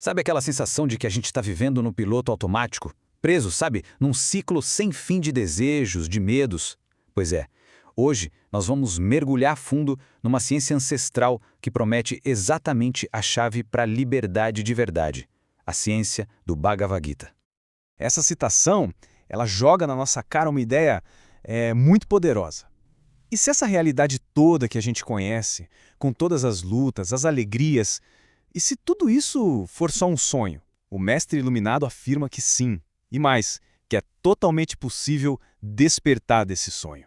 Sabe aquela sensação de que a gente está vivendo no piloto automático? Preso, sabe, num ciclo sem fim de desejos, de medos? Pois é, hoje nós vamos mergulhar fundo numa ciência ancestral que promete exatamente a chave para a liberdade de verdade. A ciência do Bhagavad Gita. Essa citação, ela joga na nossa cara uma ideia muito poderosa. E se essa realidade toda que a gente conhece, com todas as lutas, as alegrias, e se tudo isso for só um sonho? O mestre iluminado afirma que sim, e mais, que é totalmente possível despertar desse sonho.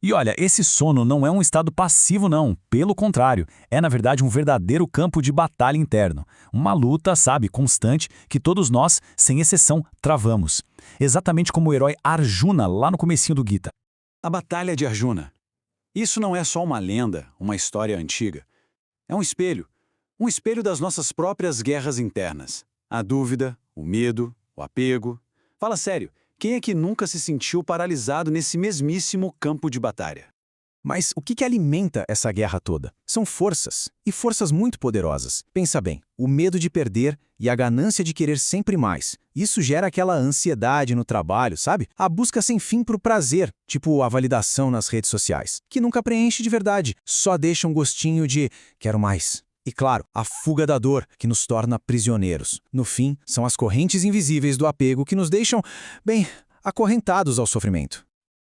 E olha, esse sono não é um estado passivo não, pelo contrário, é na verdade um verdadeiro campo de batalha interno. Uma luta, sabe, constante, que todos nós, sem exceção, travamos. Exatamente como o herói Arjuna lá no comecinho do Gita. A Batalha de Arjuna. Isso não é só uma lenda, uma história antiga. É um espelho das nossas próprias guerras internas. A dúvida, o medo, o apego. Fala sério, quem é que nunca se sentiu paralisado nesse mesmíssimo campo de batalha? Mas o que alimenta essa guerra toda? São forças, e forças muito poderosas. Pensa bem, o medo de perder e a ganância de querer sempre mais. Isso gera aquela ansiedade no trabalho, sabe? A busca sem fim por prazer, tipo a validação nas redes sociais, que nunca preenche de verdade, só deixa um gostinho de quero mais. E claro, a fuga da dor, que nos torna prisioneiros. No fim, são as correntes invisíveis do apego que nos deixam, bem, acorrentados ao sofrimento.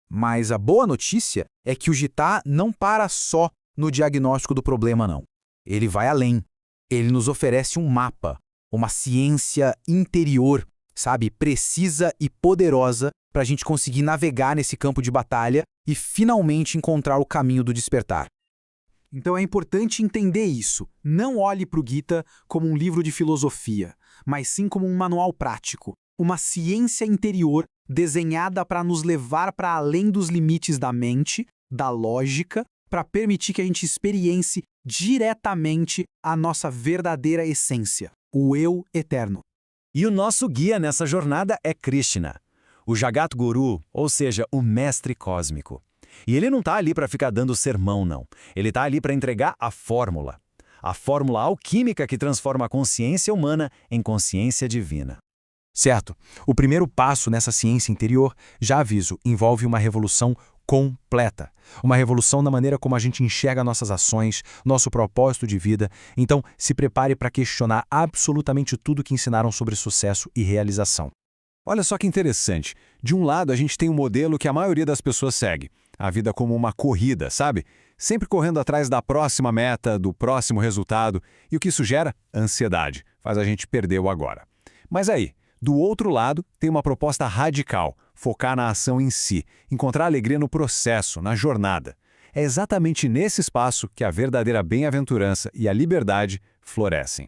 Mas a boa notícia é que o Gita não para só no diagnóstico do problema, não. Ele vai além. Ele nos oferece um mapa, uma ciência interior, sabe, precisa e poderosa para a gente conseguir navegar nesse campo de batalha e finalmente encontrar o caminho do despertar. Então é importante entender isso. Não olhe para o Gita como um livro de filosofia, mas sim como um manual prático, uma ciência interior desenhada para nos levar para além dos limites da mente, da lógica, para permitir que a gente experiencie diretamente a nossa verdadeira essência, o eu eterno. E o nosso guia nessa jornada é Krishna, o Jagat Guru, ou seja, o mestre cósmico. E ele não está ali para ficar dando sermão, não. Ele está ali para entregar a fórmula alquímica que transforma a consciência humana em consciência divina. Certo. O primeiro passo nessa ciência interior, já aviso, envolve uma revolução completa. Uma revolução na maneira como a gente enxerga nossas ações, nosso propósito de vida. Então, se prepare para questionar absolutamente tudo que ensinaram sobre sucesso e realização. Olha só que interessante. De um lado, a gente tem um modelo que a maioria das pessoas segue. A vida como uma corrida, sabe? Sempre correndo atrás da próxima meta, do próximo resultado. E o que isso gera? Ansiedade. Faz a gente perder o agora. Mas aí, do outro lado, tem uma proposta radical, focar na ação em si, encontrar alegria no processo, na jornada. É exatamente nesse espaço que a verdadeira bem-aventurança e a liberdade florescem.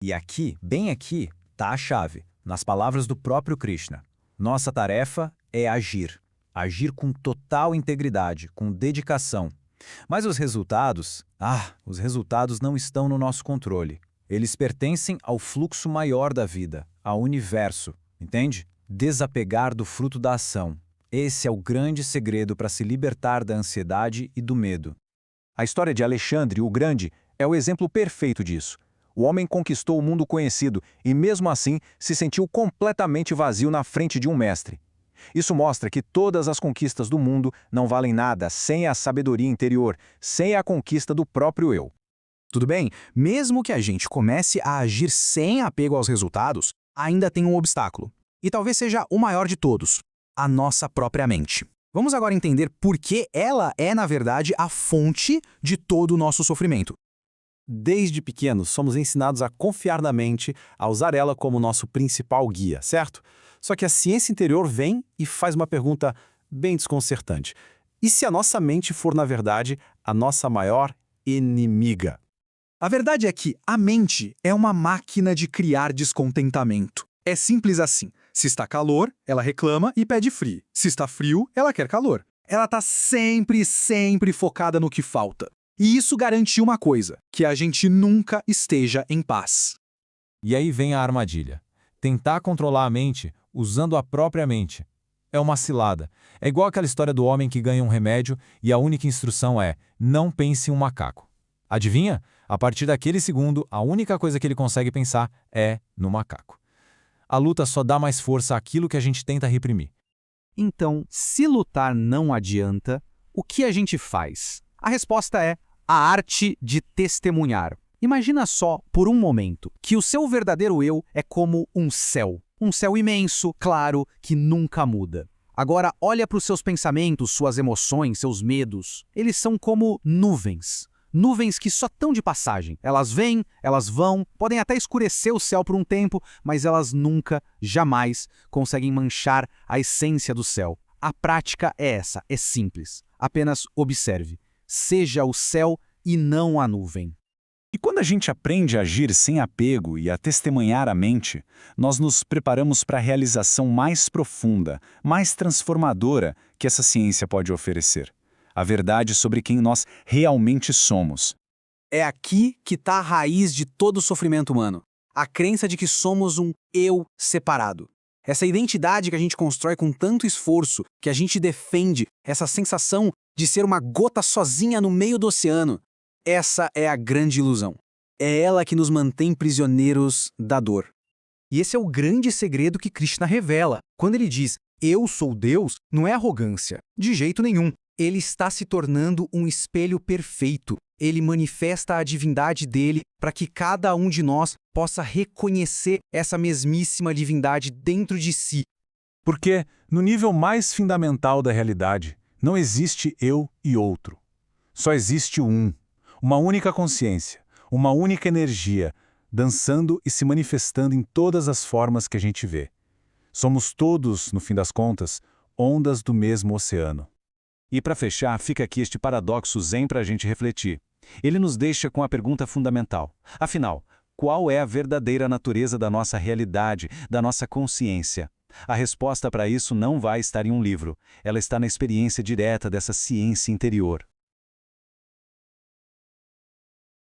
E aqui, bem aqui, está a chave, nas palavras do próprio Krishna. Nossa tarefa é agir. Agir com total integridade, com dedicação. Mas os resultados não estão no nosso controle. Eles pertencem ao fluxo maior da vida, ao universo, entende? Desapegar do fruto da ação. Esse é o grande segredo para se libertar da ansiedade e do medo. A história de Alexandre o Grande é o exemplo perfeito disso. O homem conquistou o mundo conhecido e, mesmo assim, se sentiu completamente vazio na frente de um mestre. Isso mostra que todas as conquistas do mundo não valem nada sem a sabedoria interior, sem a conquista do próprio eu. Tudo bem, mesmo que a gente comece a agir sem apego aos resultados, ainda tem um obstáculo. E talvez seja o maior de todos, a nossa própria mente. Vamos agora entender por que ela é, na verdade, a fonte de todo o nosso sofrimento. Desde pequenos, somos ensinados a confiar na mente, a usar ela como nosso principal guia, certo? Só que a ciência interior vem e faz uma pergunta bem desconcertante. E se a nossa mente for, na verdade, a nossa maior inimiga? A verdade é que a mente é uma máquina de criar descontentamento. É simples assim. Se está calor, ela reclama e pede frio. Se está frio, ela quer calor. Ela está sempre focada no que falta. E isso garante uma coisa, que a gente nunca esteja em paz. E aí vem a armadilha. Tentar controlar a mente usando a própria mente. É uma cilada. É igual aquela história do homem que ganha um remédio e a única instrução é: não pense em um macaco. Adivinha? A partir daquele segundo, a única coisa que ele consegue pensar é no macaco. A luta só dá mais força àquilo que a gente tenta reprimir. Então, se lutar não adianta, o que a gente faz? A resposta é a arte de testemunhar. Imagina só, por um momento, que o seu verdadeiro eu é como um céu. Um céu imenso, claro, que nunca muda. Agora, olha para os seus pensamentos, suas emoções, seus medos. Eles são como nuvens. Nuvens que só estão de passagem. Elas vêm, elas vão, podem até escurecer o céu por um tempo, mas elas nunca, jamais conseguem manchar a essência do céu. A prática é essa, é simples. Apenas observe. Seja o céu e não a nuvem. E quando a gente aprende a agir sem apego e a testemunhar a mente, nós nos preparamos para a realização mais profunda, mais transformadora que essa ciência pode oferecer. A verdade sobre quem nós realmente somos. É aqui que está a raiz de todo o sofrimento humano. A crença de que somos um eu separado. Essa identidade que a gente constrói com tanto esforço, que a gente defende, essa sensação de ser uma gota sozinha no meio do oceano. Essa é a grande ilusão. É ela que nos mantém prisioneiros da dor. E esse é o grande segredo que Krishna revela. Quando ele diz, eu sou Deus, não é arrogância. De jeito nenhum. Ele está se tornando um espelho perfeito. Ele manifesta a divindade dele para que cada um de nós possa reconhecer essa mesmíssima divindade dentro de si. Porque, no nível mais fundamental da realidade, não existe eu e outro. Só existe um. Uma única consciência, uma única energia, dançando e se manifestando em todas as formas que a gente vê. Somos todos, no fim das contas, ondas do mesmo oceano. E para fechar, fica aqui este paradoxo zen para a gente refletir. Ele nos deixa com a pergunta fundamental. Afinal, qual é a verdadeira natureza da nossa realidade, da nossa consciência? A resposta para isso não vai estar em um livro. Ela está na experiência direta dessa ciência interior.